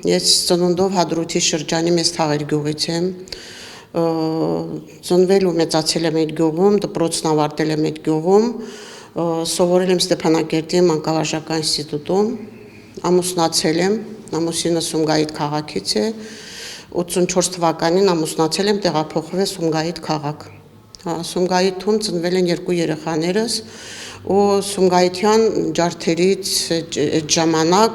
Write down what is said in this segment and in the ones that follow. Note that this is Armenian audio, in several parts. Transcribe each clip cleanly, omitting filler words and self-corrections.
Ես ծնունդով Հադրութի շրջանի Մեծ Թաղեր գյուղից եմ, ծնվել ու մեծացել եմ այդ գյուղում, դպրոցն ավարտել եմ այդ գյուղում, սովորել եմ Ստեփանակերտի մանկավարժական ինստիտուտում, ամուսնացել եմ, ամուսինս Սումգայիթ քաղաքից է, 84 թվականին ամուսնացել եմ, տեղափոխվել Սումգայիթ քաղաք։ Սումգայիթում ծնվել են 2 երեխաներս ու Սումգայիթյան ջարդերից այդ ժամանակ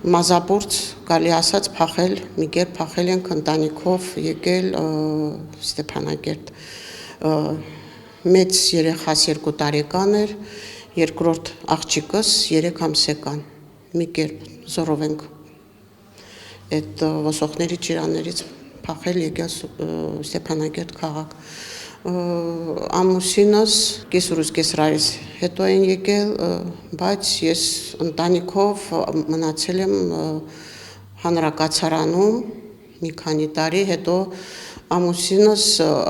մազապուրց կարելի ասած փախել, մի կերպ փախել ենք ընտանիքով եկել Ստեփանակերտ։ Մեծ երեխաս 2 տարեկան էր, երկրորդ աղջիկս 3 ամսեկան, մի կերպ զորով ենք այդ ոսոխների ճիրաներից փախել եկել Ստեփանակերտ քաղաք։ Ամուսինս կեսուրս կեսրայից հետո են եկել, բայց ես ընտանիքով մնացել եմ հանրակացարանում մի քանի տարի, հետո ամուսինս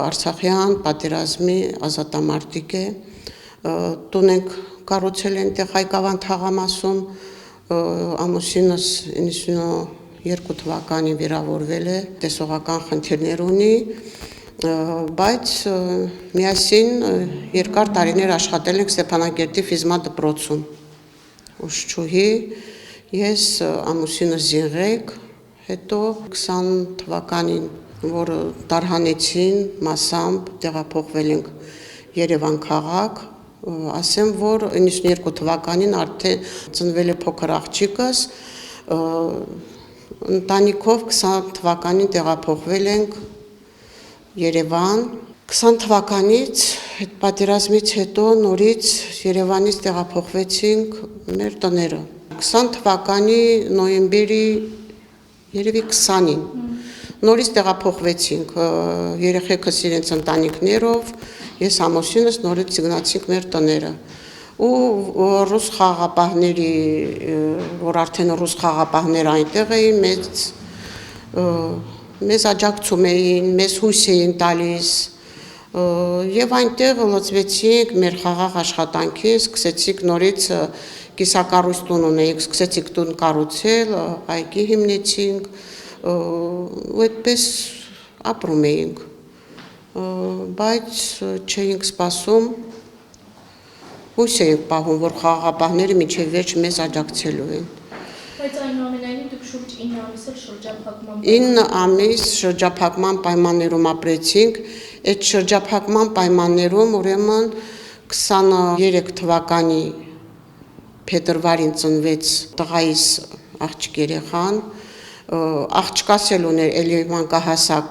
Արցախյան պատերազմի ազատամարտիկ է, տուն ենք կառուցել այնտեղ Հայկավան թաղամասում, ամուսինս 92 թվականին վիրավորվել է, տեսողական խնդիրներ ունի, բայց միասին երկար տարիներ աշխատել ենք Ստեփանակերտի Ֆիզմա դպրոցում, ուսուցչուհի, ես ամուսինս Զինղեկ, հետո 20 թվականին, որ տարհանեցին մասամբ, տեղափոխվել ենք Երևան քաղաք, ասեմ, որ 92 թվականին արդեն ծնվել է փոքր աղջիկս, ընտանիքով 20 թվականին տեղափոխվել ենք Երևան, 20 թվականից այդ պատերազմից հետո նորից Երևանից տեղափոխվեցինք մեր տները։ 20 թվականի նոյեմբերի երևի 20-ին նորից տեղափոխվեցինք, երեխեքս իրենց ընտանիքներով, ես ամուսինս նորից գնացինք մեր տները։ Ու ռուս խաղաղապահների, որ արդեն ռուս խաղաղապահներ այնտեղ էին, մեզ աջակցում էին, մեզ հույս էին տալիս, եւ այնտեղ լծվեցինք մեր խաղաղ աշխատանքի, սկսեցինք նորից կիսակառույց տուն ունեինք, սկսեցինք տուն կառուցել, այգի հիմնեցինք, ու այդպես ապրում էինք, բայց չէինք սպասում, հույս էինք պահում, որ խաղաղապահները մինչև վերջ մեզ աջակցելու են։ Բայց այնուամենայնիվ դուք շուրջ 9 ամիս էլ շրջափակման 9 ամիս շրջափակման պայմաններում ապրեցինք, այդ շրջափակման պայմաններում ուրեմն 23 թվականի փետրվարին ծնվեց տղայիս աղջիկ երեխան, աղջկաս էլ ուներ էլի մանկահասակ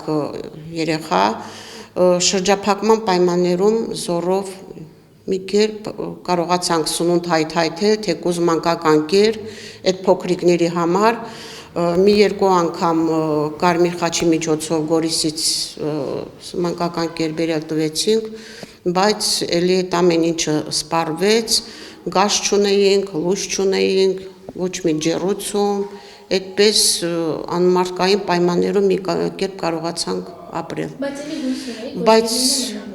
երեխա, շրջափակման պայմաններում զորով մի կերպ կարողացանք սնունդ հայթայթել, թեկուզ մանկական կեր, այդ փոքրիկների համար, մի 2 անգամ Կարմիր խաչի միջոցով Գորիսից մանկական կեր բերել տվեցինք, բայց էլի այդ ամեն ինչը սպառվեց, գազ չունեինք, լույս չունեինք, ոչ մի ջեռուցում, այդպես անմարդկային պայմաններում մի կերպ կարողացանք ապրել։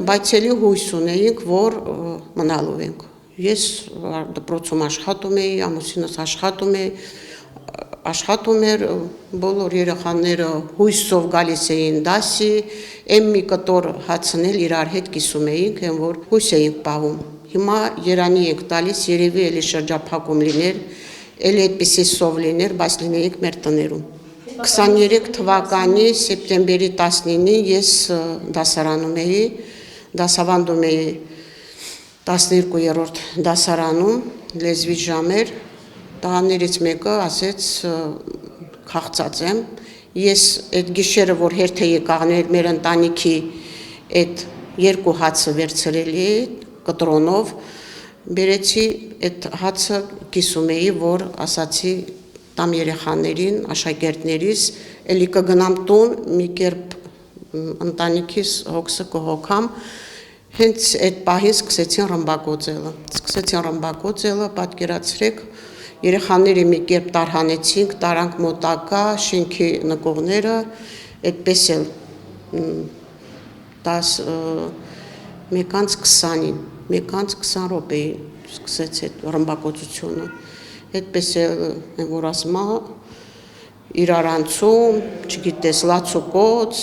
Բայց էլի հույս ունեինք, որ մնալու ենք։ Ես դպրոցում աշխատում էի, ամուսինս աշխատում էր, բոլոր երեխաները հույսով գալիս էին դասի, այն մի կտոր հացնել իրար հետ կիսում էինք, այն որ հույս էինք պահում։ Հիմա երանի ենք տալիս, երևի էլի շրջափակում լիներ, էլի այդպիսի սով լիներ, բայց լինեինք մեր տներում։ 23 թվականի սեպտեմբերի 19-ին ես դասարանում էի, դասավանդում էի 12-րդ դասարանում, լեզվի ժամ էր, տղաներից մեկը ասեց քաղցած եմ, ես այդ գիշերը, որ հերթ էի կաղնել մեր ընտանիքի այդ 2 հացը վերցրել էի կտրոնով, բերեցի այդ հացը կիսում էի, որ ասացի տամ երեխաներին, աշակերտներիս, էլի կգնամ տուն, մի կերպ ընտանիքիս հոգսը կհոգամ, հենց այդ պահին սկսեցին ռմբակոծելը, պատկերացրեք, երեխաները մի կերպ տարհանեցինք, տարանք մոտակա, շենքի նկողները, այդպես էլ 1:20-ին, 1:20 րոպեին սկսեց այդ ռմբակոծությունը, այդպես էլ որ ասմա, իրարանցում, չգիտես, լացուկոց,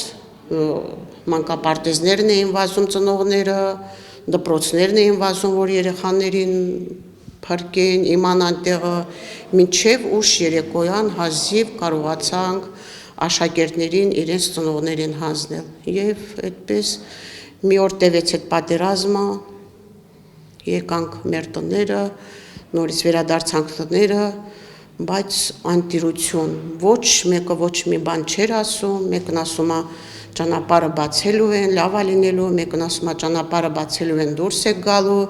մանկապարտեզներն էին վազում ծնողները, դպրոցներն էին վազում, որ երեխաներին փրկեն, իմանան տեղը, մինչև ուշ երեկոյան հազիվ կարողացանք աշակերտներին իրենց ծնողներին հանձնել։ Եվ այդպես մի օր տևեց այդ պատերազմը, եկանք մեր տները, նորից վերադարձանք տները, բայց անտիրություն, ոչ մեկը ոչ մի բան չէր ասում, մեկն ասում է ճանապարհը բացելու են, լավ է լինելու, մեկն ասում է ճանապարհը բացելու են, դուրս է գալու,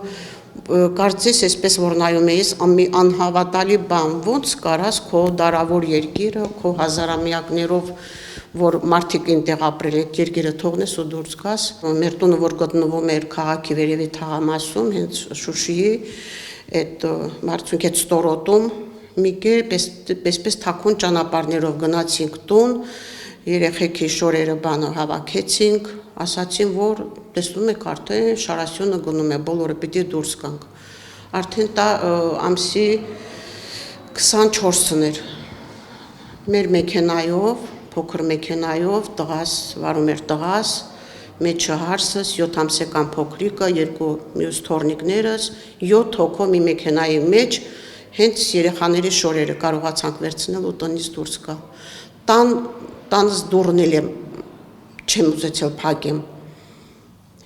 կարծես այսպես որ նայում ես մի անհավատալի բան, ոնց կարաս քո դարավոր երկիրը, քո հազարամյակներով որ մարդիկ այնտեղ ապրել են, երկիրը թողնես ու դուրս գաս, մեր տունը որ գտնվում էր քաղաքի վերևի թաղամասում, հենց Շուշիի այդ բարձունքի այդ ստորոտում, մի կերպ այսպես թաքուն ճանապարհներով գնացինք տուն, երեխեքի շորերը բանը հավաքեցինք, ասացին, որ տեսնում եք արդեն Շարասյունը գնում է, բոլորը պիտի դուրս գանք։ Արդեն ամսի 24-ն էր։ Մեր մեքենայով, փոքր մեքենայով, տղաս, վարում էր տղաս, մեջը հարսս, 7 ամսական փոքրիկը, երկու մյուս թոռնիկներս, 7 հոգով մի մեքենայի մեջ, հենց երեխաների շորերը կարողացանք վերցնել ու տնից դուրս գալ։ Տանս դուռն եմ, չեմ ուզեցել փակեմ,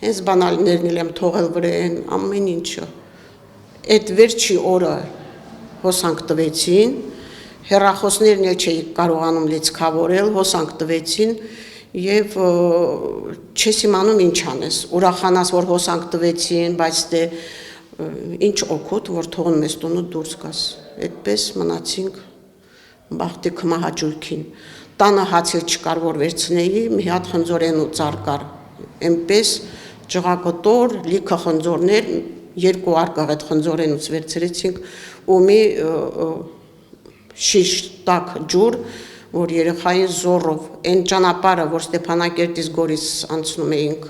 հենց բանալիներն եմ թողել վրեն, ամեն ինչը։ Այդ վերջի օրը հոսանք տվեցին, հեռախոսներն էլ չէի կարողանում լիցքավորել, հոսանք տվեցին եւ չես իմանում ինչ անես, ուրախանաս որ հոսանք տվեցին, բայց դե ինչ օգուտ որ թողնում ես տունը դուրս գաս, այդպես մնացինք բախտի քմահաճույքին, տանը հացել չկար որ վերցնեի, մի հատ խնձորեն ու ծառ կար, այնպես ջղակոտոր, լիքը խնձորներ, երկու արկղ այդ խնձորենուց վերցրեցինք ու մի շիշ տաք ջուր, որ երեխային զորով, այն ճանապարհը, որ Ստեփանակերտից Գորիս անցնում էինք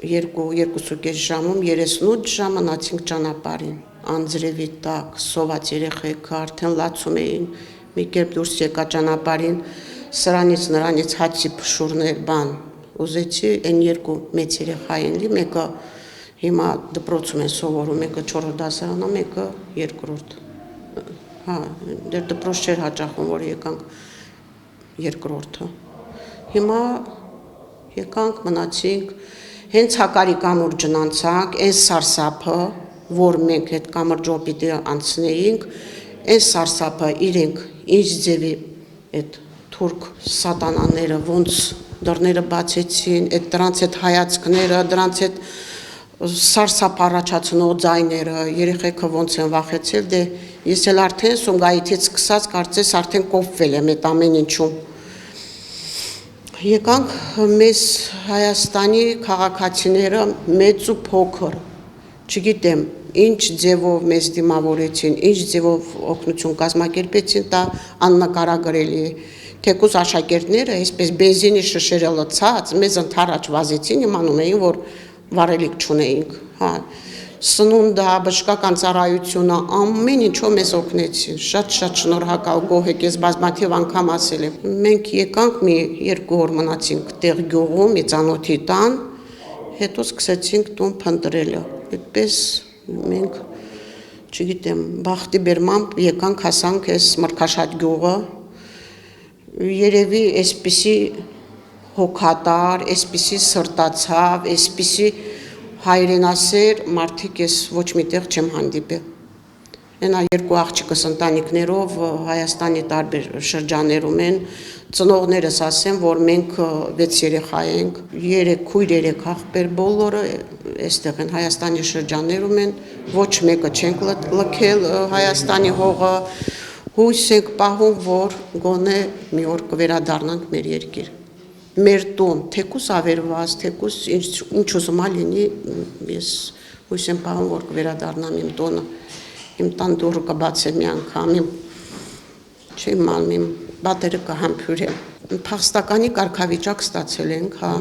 2-2.5 ժամում, 38 ժամ մնացինք ճանապարհին, անձրևի տակ, սոված երեխեքը արդեն լացում էին, մի կերպ դուրս եկա ճանապարհին, սրանից նրանից հացի փշուրներ բան, ուզեցի այն երկու մեծ երեխա են լի, մեկը հիմա դպրոցում են սովորում, մեկը 4-րդ դասարանում, մեկը 2-րդ։ Հա, դեռ դպրոց չէր հաճախում, որ եկանք 2-րդը։ Հիմա եկանք, մնացինք, հենց Հակարի կամուրջն անցանք, այն սարսափը, որ մենք այդ կամրջով պիտի անցնեինք, այն սարսափը իրենք ինչ ձևի այդ թուրք սատանաները ոնց դռները բացեցին, այդ դրանց այդ հայացքները, դրանց այդ սարսափ առաջացնող ձայները, երեխեքը ոնց են վախեցել, դե ես էլ արդեն Սումգայիթից սկսած կարծես արդեն կոփվել եմ այդ ամեն ինչում։ Եկանք մեզ Հայաստանի քաղաքացիները մեծ ու փոքր, չգիտեմ, ինչ ձևով մեզ դիմավորեցին, ինչ ձևով օգնություն կազմակերպեցին, դա աննկարագրելի է։ Թեկուզ աշակերտները այսպես բենզինի շշերը լցած, մեզ ընդառաջ վազեցին, իմանում էին, որ վարելիք չունեինք, հա, սնունդը, բժշկական ծառայությունը, ամեն ինչով մեզ օգնեցին, շատ շնորհակալ, գոհ եք, ես բազմաթիվ անգամ ասել եմ։ Մենք եկանք մի 2 օր մնացինք տեղ գյուղում, մի ծանոթի տան, հետո սկսեցինք տուն փնտրելը, այդպես մենք, չգիտեմ, բախտի բերմամբ եկանք հասանք այս Մրգաշատ գյուղը, երևի այսպիսի հոգատար, այսպիսի սրտացավ, այսպիսի հայրենասեր մարդիկ ես ոչ միտեղ չեմ հանդիպել։ Այնա երկու աղջիկս ընտանիքներով Հայաստանի տարբեր շրջաններում են, ծնողներս ասեն, որ մենք 6 երեխա ենք, 3 քույր, 3 աղբեր, բոլորը այստեղ են Հայաստանի շրջաններում են, ոչ մեկը չենք լքել Հայաստանի հողը, հույս ենք պահում, որ գոնե մի օր կվերադառնանք մեր երկիր։ Մեր տուն, թեկուզ ավերված, թեկուզ ինչ ուզում ա լինի, ես հույս եմ պահում, որ կվերադառնամ իմ տունը, իմ տան դուռը կբացեմ մի անգամ, չեմ անում, իմ բատերը կհամբյուրեմ։ Փախստականի կարգավիճակ ստացել ենք, հա,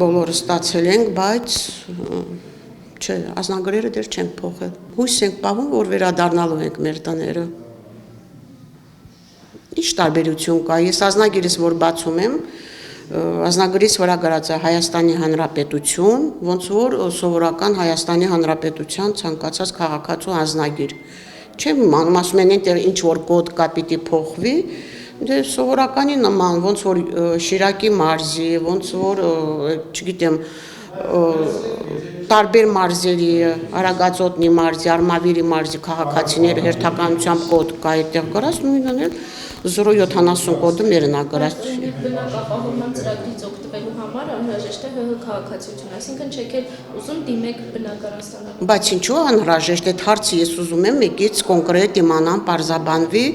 բոլորը ստացել ենք, բայց չէ, ազնագրերը դեռ չենք փոխել։ Հույս ենք պահում, որ վերադառնալու ենք մեր տները։ Ինչ տարբերություն կա։ Ես ազնագիրս որ բացում եմ, ազնագրիս վրա գրած է Հայաստանի Հանրապետություն, ոնց որ սովորական Հայաստանի Հանրապետության ցանկացած քաղաքացու ազնագիր։ Չեմ իմանում, ասում են այնտեղ ինչ որ կոդ կա պիտի փոխվի, դե սովորականի նման, ոնց որ Շիրակի մարզի, ոնց որ, չգիտեմ, տարբեր մարզերի, Արագածոտնի մարզի, Արմավիրի մարզի քաղաքացիները հերթականությամբ կոդ կա այդտեղ գրած, նույնն էլ 070 կոդը մերնա գրած։ Բնակապահովման ծրագրից օգտվելու համար անհրաժեշտ է ՀՀ քաղաքացիություն, այսինքն չեք էլ ուզում դիմեք բնակարան ստանալու։ Բայց ինչու անհրաժեշտ այդ հարցը ես ուզում եմ մեկից կոնկրետ իմանամ, պարզաբանվի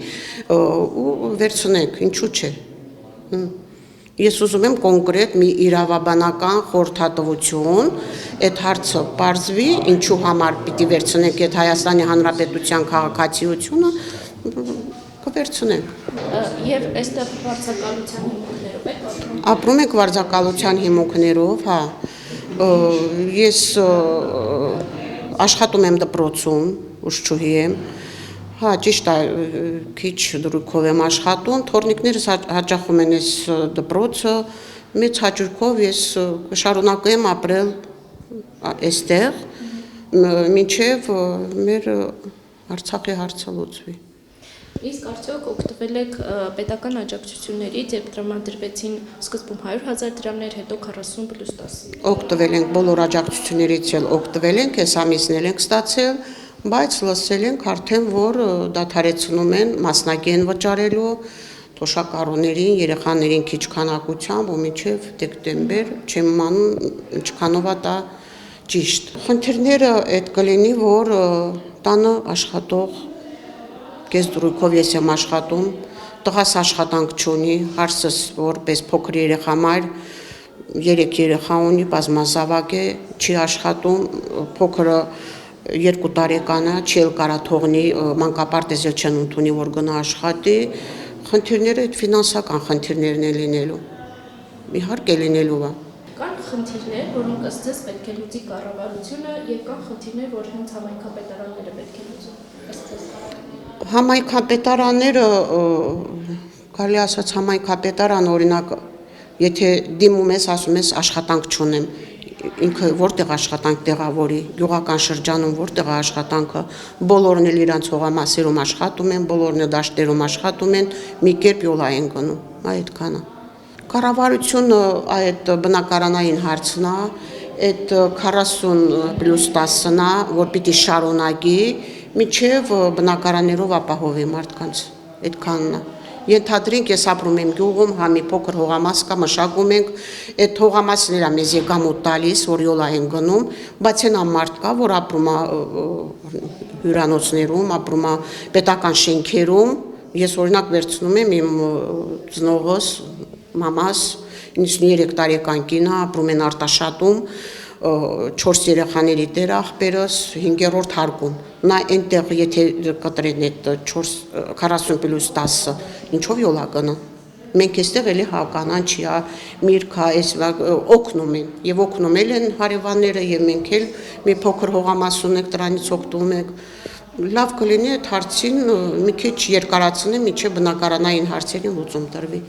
ու վերցնենք, ինչու՞ չէ։ Ես ուզում եմ կոնկրետ մի իրավաբանական խորհրդատվություն, այդ հարցը պարզվի, ինչու համար պիտի վերցնենք այդ Հայաստանի Հանրապետության քաղաքացիությունը, կվերցնենք։ Եվ այստեղ վարձակալության հիմունքներով եք ապրում։ Ապրում ենք վարձակալության հիմունքներով, հա։ Ես աշխատում եմ դպրոցում, ուսուցչուհի եմ։ Հա, ճիշտ է, քիչ դրույքով եմ աշխատում, թորնիկներս հաճախում են այս դպրոցը, մեծ հաճույքով ես կշարունակեմ ապրել այստեղ, մինչև մեր Արցախի հարցը լուծվի։ Իսկ արդյոք օգտվել եք պետական աջակցություններից, երբ տրամադրվեցին սկզբում 100,000 դրամներ, հետո 40+10։ Օգտվել ենք բոլոր աջակցություններից էլ օգտվել ենք, այս ամիսն էլ ենք ստացել, բայց լսել ենք արդեն, որ դադարեցնում են մասնակի են վճարելու թոշակառուներին, երեխաներին քիչ քանակությամբ ու մինչև դեկտեմբեր, չեմ իմանում ինչքանով է դա ճիշտ։ Խնդիրները այդ կլինի, որ տանը աշխատող կես դրույքով ես եմ աշխատում, տղաս աշխատանք չունի, հարցս որպես փոքր երեխա մայր, 3 երեխա ունի, բազմազավակ է, չի աշխատում, փոքրը 2 տարեկան է, չի էլ կարա թողնի, մանկապարտեզ էլ չեն ընդունի, որ գնա աշխատի, խնդիրները այդ ֆինանսական խնդիրներն են լինելու, իհարկե լինելու է։ Կան խնդիրներ, որոնք ըստ ձեզ պետք է լուծի կառավարությունը, եւ կան խնդիրներ, որ հենց համայնքապետարանները պետք է լուծեն։ Համայնքապետարանները, կարելի ասած համայնքապետարան օրինակ, եթե դիմում ես, ասում ես աշխատանք չունեմ, ինքը որտեղ աշխատանք տեղավորի, գյուղական շրջանում որտեղ է աշխատանքը, բոլորն էլ իրանց հողամասերում աշխատում են, բոլորն էլ դաշտերում աշխատում են, մի կերպ յոլա են գնում, այդքանը։ Կառավարությունը այդ բնակարանային հարցն է, այդ 40+10-ն է, որ պիտի շարունակի, մինչև բնակարաններով ապահովի մարդկանց, այդքանն է։ Ենթադրենք ես ապրում եմ գյուղում, հա մի փոքր հողամաս կա, մշակում ենք, այդ հողամասն էլ մեզ եկամուտ տալիս, որ յոլա են գնում, բայց այն մարդ կա, որ ապրում է հյուրանոցներում, ապրում է պետական շենքերում, ես օրինակ վերցնում եմ իմ ծնողս, մամաս, 93 տարեկան կին է, ապրում են Արտաշատում, 4 երեխաների տեր աղբերս 5-րդ հարկում, նա այնտեղ եթե կտրեն այդ 40+10-ը, ինչով յոլա գնա, մենք այստեղ էլի կանանչի, միրգ, օգնում են, և օգնում են հարևանները, և մենք էլ մի փոքր հողամաս ունենք, դրանից օգտվում ենք, լավ կլինի այդ հարցին մի քիչ երկարացնեն, մինչև բնակարանային հարցերին լուծում տրվի։